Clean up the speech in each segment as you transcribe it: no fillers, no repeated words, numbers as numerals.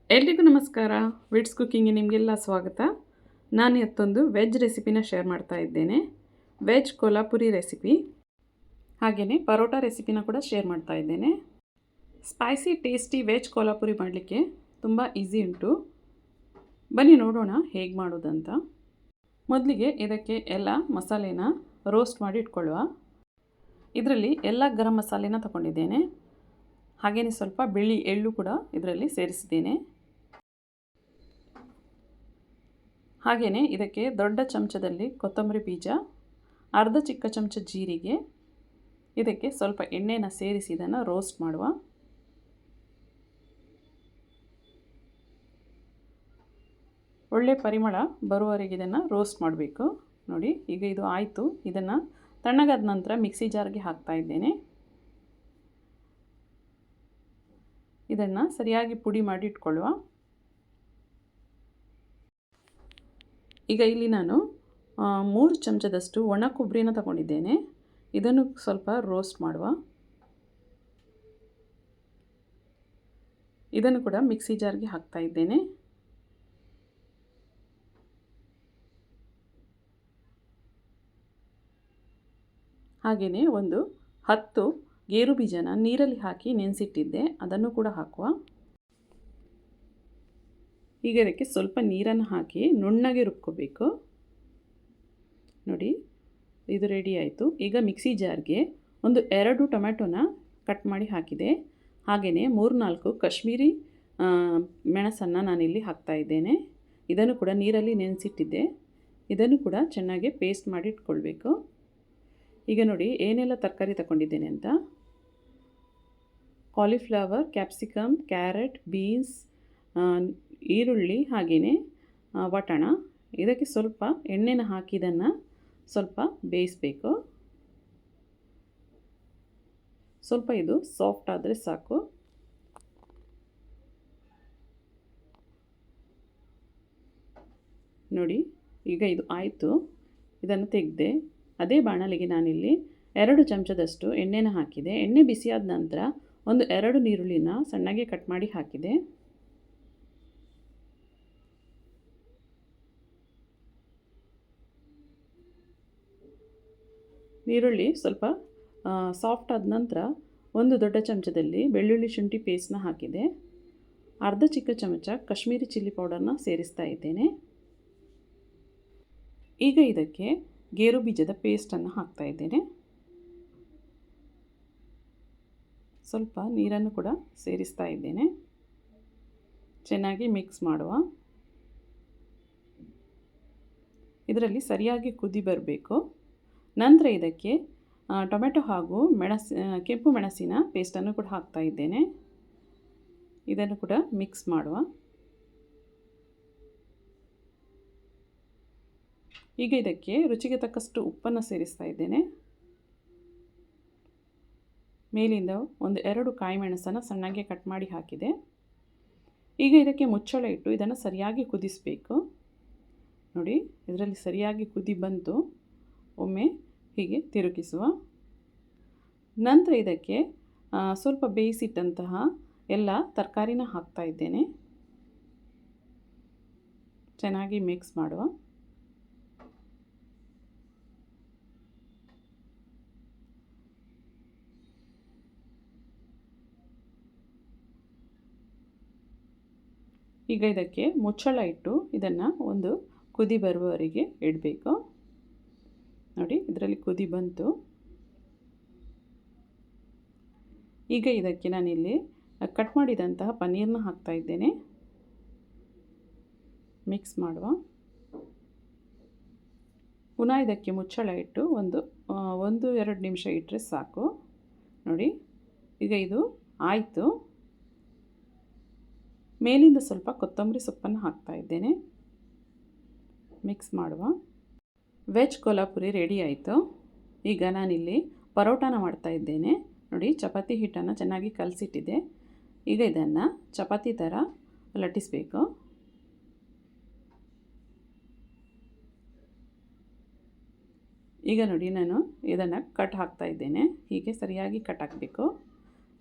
ಎಲ್ರಿಗೂ ನಮಸ್ಕಾರ. ವಿಡ್ಸ್ ಕುಕ್ಕಿಂಗ್ಗೆ ನಿಮಗೆಲ್ಲ ಸ್ವಾಗತ. ನಾನು ಇವತ್ತೊಂದು ವೆಜ್ ರೆಸಿಪಿನ ಶೇರ್ ಮಾಡ್ತಾ ಇದ್ದೇನೆ. ವೆಜ್ ಕೊಲ್ಹಾಪುರಿ ರೆಸಿಪಿ, ಹಾಗೆಯೇ ಪರೋಟಾ ರೆಸಿಪಿನ ಕೂಡ ಶೇರ್ ಮಾಡ್ತಾ ಇದ್ದೇನೆ. ಸ್ಪೈಸಿ ಟೇಸ್ಟಿ ವೆಜ್ ಕೊಲ್ಹಾಪುರಿ ಮಾಡಲಿಕ್ಕೆ ತುಂಬ ಈಸಿ ಉಂಟು. ಬನ್ನಿ ನೋಡೋಣ ಹೇಗೆ ಮಾಡೋದಂತ. ಮೊದಲಿಗೆ ಇದಕ್ಕೆ ಎಲ್ಲ ಮಸಾಲೆನ ರೋಸ್ಟ್ ಮಾಡಿ ಇಟ್ಕೊಳ್ಳುವ. ಇದರಲ್ಲಿ ಎಲ್ಲ ಗರಂ ಮಸಾಲೆನ ತಗೊಂಡಿದ್ದೇನೆ. ಹಾಗೆಯೇ ಸ್ವಲ್ಪ ಬಿಳಿ ಎಳ್ಳು ಕೂಡ ಇದರಲ್ಲಿ ಸೇರಿಸಿದ್ದೇನೆ. ಹಾಗೆಯೇ ಇದಕ್ಕೆ ದೊಡ್ಡ ಚಮಚದಲ್ಲಿ ಕೊತ್ತಂಬರಿ ಬೀಜ, ಅರ್ಧ ಚಿಕ್ಕ ಚಮಚ ಜೀರಿಗೆ, ಇದಕ್ಕೆ ಸ್ವಲ್ಪ ಎಣ್ಣೆನ ಸೇರಿಸಿ ಇದನ್ನು ರೋಸ್ಟ್ ಮಾಡುವ. ಒಳ್ಳೆ ಪರಿಮಳ ಬರುವವರೆಗೆ ಇದನ್ನು ರೋಸ್ಟ್ ಮಾಡಬೇಕು. ನೋಡಿ, ಈಗ ಇದು ಆಯಿತು. ಇದನ್ನು ತಣ್ಣಗಾದ ನಂತರ ಮಿಕ್ಸಿ ಜಾರ್ಗೆ ಹಾಕ್ತಾ ಇದ್ದೇನೆ. ಇದನ್ನು ಸರಿಯಾಗಿ ಪುಡಿ ಮಾಡಿ ಇಟ್ಕೊಳ್ಳುವ. ಈಗ ಇಲ್ಲಿ ನಾನು 3 ಚಮಚದಷ್ಟು ಒಣ ಕೊಬ್ಬರಿನ ತಗೊಂಡಿದ್ದೇನೆ. ಇದನ್ನು ಸ್ವಲ್ಪ ರೋಸ್ಟ್ ಮಾಡುವ. ಇದನ್ನು ಕೂಡ ಮಿಕ್ಸಿ ಜಾರ್ಗೆ ಹಾಕ್ತಾ ಇದ್ದೇನೆ. ಹಾಗೆಯೇ ಒಂದು 10 ಗೇರು ಬೀಜನ ನೀರಲ್ಲಿ ಹಾಕಿ ನೆನೆಸಿಟ್ಟಿದ್ದೆ, ಅದನ್ನು ಕೂಡ ಹಾಕುವ. ಈಗ ಇದಕ್ಕೆ ಸ್ವಲ್ಪ ನೀರನ್ನು ಹಾಕಿ ನುಣ್ಣಗೆ ರುಬ್ಕೋಬೇಕು. ನೋಡಿ, ಇದು ರೆಡಿ ಆಯಿತು. ಈಗ ಮಿಕ್ಸಿ ಜಾರ್ಗೆ ಒಂದು 2 ಟೊಮೆಟೊನ ಕಟ್ ಮಾಡಿ ಹಾಕಿದೆ. ಹಾಗೆಯೇ 3-4 ಕಾಶ್ಮೀರಿ ಮೆಣಸನ್ನು ನಾನಿಲ್ಲಿ ಹಾಕ್ತಾ ಇದ್ದೇನೆ. ಇದನ್ನು ಕೂಡ ನೀರಲ್ಲಿ ನೆನೆಸಿಟ್ಟಿದ್ದೆ. ಇದನ್ನು ಕೂಡ ಚೆನ್ನಾಗಿ ಪೇಸ್ಟ್ ಮಾಡಿ ಇಟ್ಕೊಳ್ಬೇಕು. ಈಗ ನೋಡಿ ಏನೆಲ್ಲ ತರಕಾರಿ ತಗೊಂಡಿದ್ದೇನೆ ಅಂತ. ಕಾಲಿಫ್ಲವರ್, ಕ್ಯಾಪ್ಸಿಕಮ್, ಕ್ಯಾರೆಟ್, ಬೀನ್ಸ್, ಈರುಳ್ಳಿ, ಹಾಗೆಯೇ ವಟಾಣ. ಇದಕ್ಕೆ ಸ್ವಲ್ಪ ಎಣ್ಣೆನ ಹಾಕಿ ಇದನ್ನು ಸ್ವಲ್ಪ ಬೇಯಿಸಬೇಕು. ಸ್ವಲ್ಪ ಇದು ಸಾಫ್ಟ್ ಆದರೆ ಸಾಕು. ನೋಡಿ, ಈಗ ಇದು ಆಯಿತು. ಇದನ್ನು ತೆಗೆದೆ. ಅದೇ ಬಾಣಲೆಗೆ ನಾನಿಲ್ಲಿ 2 ಚಮಚದಷ್ಟು ಎಣ್ಣೆನ ಹಾಕಿದೆ. ಎಣ್ಣೆ ಬಿಸಿಯಾದ ನಂತರ ಒಂದು 2 ಈರುಳ್ಳಿನ ಸಣ್ಣಗೆ ಕಟ್ ಮಾಡಿ ಹಾಕಿದೆ. ಈರುಳ್ಳಿ ಸ್ವಲ್ಪ ಸಾಫ್ಟ್ ಆದ ನಂತರ ಒಂದು ದೊಡ್ಡ ಚಮಚದಲ್ಲಿ ಬೆಳ್ಳುಳ್ಳಿ ಶುಂಠಿ ಪೇಸ್ಟ್ನ ಹಾಕಿದೆ. ಅರ್ಧ ಚಿಕ್ಕ ಚಮಚ ಕಾಶ್ಮೀರಿ ಚಿಲ್ಲಿ ಪೌಡರ್ನ ಸೇರಿಸ್ತಾ ಇದ್ದೇನೆ. ಈಗ ಇದಕ್ಕೆ ಗೇರು ಬೀಜದ ಪೇಸ್ಟನ್ನು ಹಾಕ್ತಾ ಇದ್ದೇನೆ. ಸ್ವಲ್ಪ ನೀರನ್ನು ಕೂಡ ಸೇರಿಸ್ತಾ ಇದ್ದೇನೆ. ಚೆನ್ನಾಗಿ ಮಿಕ್ಸ್ ಮಾಡುವ. ಇದರಲ್ಲಿ ಸರಿಯಾಗಿ ಕುದಿ ಬರಬೇಕು. ನಂತರ ಇದಕ್ಕೆ ಟೊಮೆಟೊ ಹಾಗೂ ಕೆಂಪು ಮೆಣಸಿನ ಪೇಸ್ಟನ್ನು ಕೂಡ ಹಾಕ್ತಾ ಇದ್ದೇನೆ. ಇದನ್ನು ಕೂಡ ಮಿಕ್ಸ್ ಮಾಡುವ. ಈಗ ಇದಕ್ಕೆ ರುಚಿಗೆ ತಕ್ಕಷ್ಟು ಉಪ್ಪನ್ನು ಸೇರಿಸ್ತಾ ಇದ್ದೇನೆ. ಮೇಲಿಂದ ಒಂದು 2 ಕಾಯಿ ಮೆಣಸನ್ನು ಸಣ್ಣಗೆ ಕಟ್ ಮಾಡಿ ಹಾಕಿದೆ. ಈಗ ಇದಕ್ಕೆ ಮುಚ್ಚಳ ಇಟ್ಟು ಇದನ್ನು ಸರಿಯಾಗಿ ಕುದಿಸಬೇಕು. ನೋಡಿ, ಇದರಲ್ಲಿ ಸರಿಯಾಗಿ ಕುದಿ ಬಂತು. ಒಮ್ಮೆ ಹೀಗೆ ತಿರುಗಿಸುವ. ನಂತರ ಇದಕ್ಕೆ ಸ್ವಲ್ಪ ಬೇಯಿಸಿಟ್ಟಂತಹ ಎಲ್ಲ ತರಕಾರಿನ ಹಾಕ್ತಾ ಇದ್ದೇನೆ. ಚೆನ್ನಾಗಿ ಮಿಕ್ಸ್ ಮಾಡುವ. ಈಗ ಇದಕ್ಕೆ ಮುಚ್ಚಳ ಇಟ್ಟು ಇದನ್ನು ಒಂದು ಕುದಿ ಬರುವವರೆಗೆ ಇಡಬೇಕು. ನೋಡಿ, ಇದರಲ್ಲಿ ಕುದಿ ಬಂತು. ಈಗ ಇದಕ್ಕೆ ನಾನಿಲ್ಲಿ ಕಟ್ ಮಾಡಿದಂತಹ ಪನ್ನೀರನ್ನ ಹಾಕ್ತಾ ಇದ್ದೇನೆ. ಮಿಕ್ಸ್ ಮಾಡುವ. ಪುನಃ ಇದಕ್ಕೆ ಮುಚ್ಚಳ ಇಟ್ಟು ಒಂದು 1-2 ನಿಮಿಷ ಇಟ್ಟರೆ ಸಾಕು. ನೋಡಿ, ಈಗ ಇದು ಆಯಿತು. ಮೇಲಿಂದ ಸ್ವಲ್ಪ ಕೊತ್ತಂಬರಿ ಸೊಪ್ಪನ್ನು ಹಾಕ್ತಾ ಇದ್ದೇನೆ. ಮಿಕ್ಸ್ ಮಾಡುವ. ವೆಜ್ ಕೊಲ್ಹಾಪುರಿ ರೆಡಿ ಆಯಿತು. ಈಗ ನಾನಿಲ್ಲಿ ಪರೋಟಾನ ಮಾಡ್ತಾ ಇದ್ದೇನೆ. ನೋಡಿ, ಚಪಾತಿ ಹಿಟ್ಟನ್ನು ಚೆನ್ನಾಗಿ ಕಲಸಿಟ್ಟಿದ್ದೆ. ಈಗ ಇದನ್ನು ಚಪಾತಿ ಥರ ಲಟ್ಟಿಸಬೇಕು. ಈಗ ನೋಡಿ, ನಾನು ಇದನ್ನು ಕಟ್ ಹಾಕ್ತಾ ಇದ್ದೇನೆ. ಹೀಗೆ ಸರಿಯಾಗಿ ಕಟ್ ಹಾಕಬೇಕು.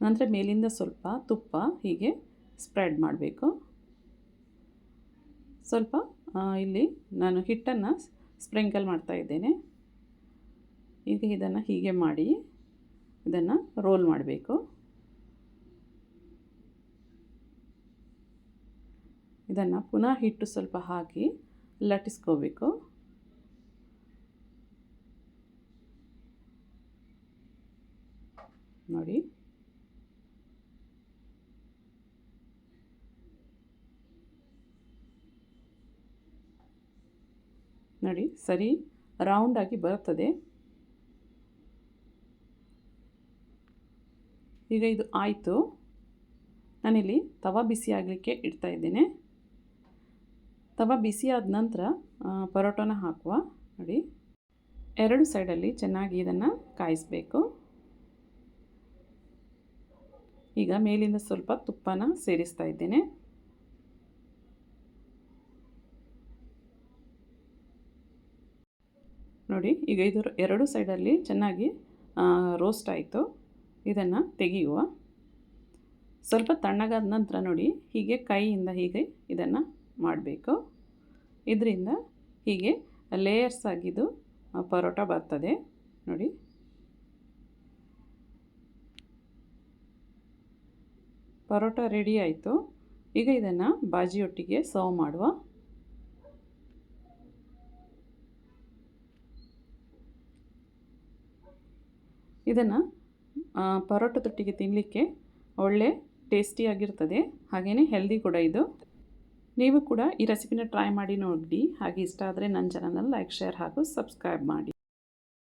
ನಂತರ ಮೇಲಿಂದ ಸ್ವಲ್ಪ ತುಪ್ಪ ಹೀಗೆ ಸ್ಪ್ರೆಡ್ ಮಾಡಬೇಕು. ಸ್ವಲ್ಪ ಇಲ್ಲಿ ನಾನು ಹಿಟ್ಟನ್ನು ಸ್ಪ್ರಿಂಕಲ್ ಮಾಡ್ತಾ ಇದ್ದೇನೆ. ಈಗ ಇದನ್ನು ಹೀಗೆ ಮಾಡಿ ಇದನ್ನು ರೋಲ್ ಮಾಡಬೇಕು. ಇದನ್ನು ಪುನಃ ಹಿಟ್ಟು ಸ್ವಲ್ಪ ಹಾಕಿ ಲಟ್ಟಿಸ್ಕೋಬೇಕು. ನೋಡಿ, ನೋಡಿ ಸರಿ ರೌಂಡಾಗಿ ಬರುತ್ತದೆ. ಈಗ ಇದು ಆಯಿತು. ನಾನಿಲ್ಲಿ ತವಾ ಬಿಸಿ ಆಗಲಿಕ್ಕೆ ಇಡ್ತಾ ಇದ್ದೇನೆ. ತವಾ ಬಿಸಿ ಆದ ನಂತರ ಪರೋಟನ ಹಾಕುವ. ನೋಡಿ, ಎರಡು ಸೈಡಲ್ಲಿ ಚೆನ್ನಾಗಿ ಇದನ್ನು ಕಾಯಿಸಬೇಕು. ಈಗ ಮೇಲಿಂದ ಸ್ವಲ್ಪ ತುಪ್ಪನ ಸೇರಿಸ್ತಾ ಇದ್ದೇನೆ. ನೋಡಿ, ಈಗ ಇದು ಎರಡು ಸೈಡಲ್ಲಿ ಚೆನ್ನಾಗಿ ರೋಸ್ಟ್ ಆಯಿತು. ಇದನ್ನು ತೆಗೆಯುವ. ಸ್ವಲ್ಪ ತಣ್ಣಗಾದ ನಂತರ ನೋಡಿ, ಹೀಗೆ ಕೈಯಿಂದ ಹೀಗೆ ಇದನ್ನು ಮಾಡಬೇಕು. ಇದರಿಂದ ಹೀಗೆ ಲೇಯರ್ಸ್ ಆಗಿದ್ದು ಪರೋಟ ಬರ್ತದೆ. ನೋಡಿ, ಪರೋಟ ರೆಡಿ ಆಯಿತು. ಈಗ ಇದನ್ನು ಬಾಜಿಯೊಟ್ಟಿಗೆ ಸರ್ವ್ ಮಾಡುವ. ಇದನ್ನು ಪರೋಟದೊಟ್ಟಿಗೆ ತಿನ್ನಲಿಕ್ಕೆ ಒಳ್ಳೆ ಟೇಸ್ಟಿಯಾಗಿರ್ತದೆ, ಹಾಗೆಯೇ ಹೆಲ್ದಿ ಕೂಡ ಇದು. ನೀವು ಕೂಡ ಈ ರೆಸಿಪಿನ ಟ್ರೈ ಮಾಡಿ ನೋಡಿ. ಹಾಗೆ ಇಷ್ಟ ಆದರೆ ನನ್ನ ಚಾನಲ್ನ ಲೈಕ್, ಶೇರ್ ಹಾಗೂ ಸಬ್ಸ್ಕ್ರೈಬ್ ಮಾಡಿ.